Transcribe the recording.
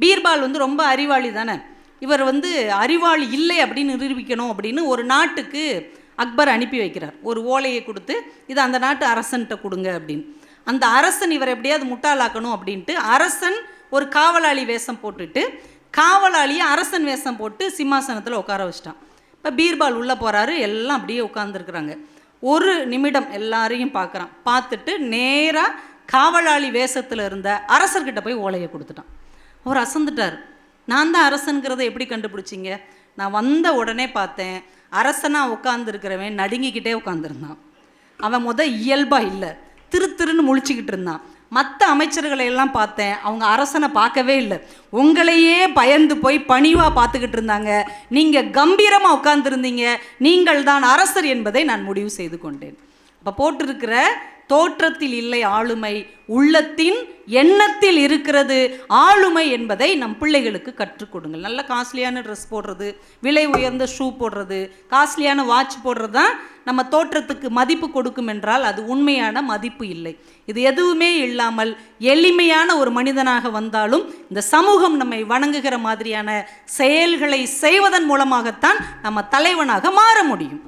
பீர்பால் வந்து ரொம்ப அறிவாளி தானே, இவர் வந்து அறிவாளி இல்லை அப்படின்னு நிரூபிக்கணும் அப்படின்னு ஒரு நாட்டுக்கு அக்பர் அனுப்பி வைக்கிறார். ஒரு ஓலையை கொடுத்து இதை அந்த நாட்டு அரசன்கிட்ட கொடுங்க அப்படின்னு. அந்த அரசன் இவர் எப்படியாவது முட்டாளாக்கணும் அப்படின்ட்டு அரசன் ஒரு காவலாளி வேஷம் போட்டுட்டு காவலாளியை அரசன் வேஷம் போட்டு சிம்மாசனத்தில் உட்கார வச்சிட்டான். இப்போ பீர்பால் உள்ளே போகிறாரு, எல்லாம் அப்படியே உட்காந்துருக்குறாங்க. ஒரு நிமிடம் எல்லாரையும் பார்க்குறான். பார்த்துட்டு நேராக காவலாளி வேஷத்தில் இருந்த அரசர்கிட்ட போய் ஓலையை கொடுத்துட்டான். அவர் அசந்துட்டார். நான் தான் அரசனுங்கிறத எப்படி கண்டுபிடிச்சிங்க? நான் வந்த உடனே பார்த்தேன், அரசனாக உட்காந்துருக்கிறவன் நடுங்கிக்கிட்டே உட்காந்துருந்தான். அவன் இயல்பாக இல்லை, திருன்னு முழிச்சிக்கிட்டு இருந்தான். மற்ற அமைச்சர்களை எல்லாம் பார்த்தேன், அவங்க அரசனை பார்க்கவே இல்லை, உங்களையே பயந்து போய் பணிவாக பார்த்துக்கிட்டு இருந்தாங்க. நீங்கள் கம்பீரமாக உட்கார்ந்துருந்தீங்க, நீங்கள் தான் அரசர் என்பதை நான் முடிவு செய்து கொண்டேன். இப்போ போட்டிருக்கிற தோற்றத்தில் இல்லை ஆளுமை, உள்ளத்தின் எண்ணத்தில் இருக்கிறது ஆளுமை என்பதை நம் பிள்ளைகளுக்கு கற்றுக் கொடுங்கள். நல்ல காஸ்ட்லியான ட்ரெஸ் போடுறது, விலை உயர்ந்த ஷூ போடுறது, காஸ்ட்லியான வாட்ச் போடுறது தான் நம்ம தோற்றத்துக்கு மதிப்பு கொடுக்கும் என்றால் அது உண்மையான மதிப்பு இல்லை. இது எதுவுமே இல்லாமல் எளிமையான ஒரு மனிதனாக வந்தாலும் இந்த சமூகம் நம்மை வணங்குகிற மாதிரியான செயல்களை செய்வதன் மூலமாகத்தான் நம்ம தலைவனாக மாற முடியும்.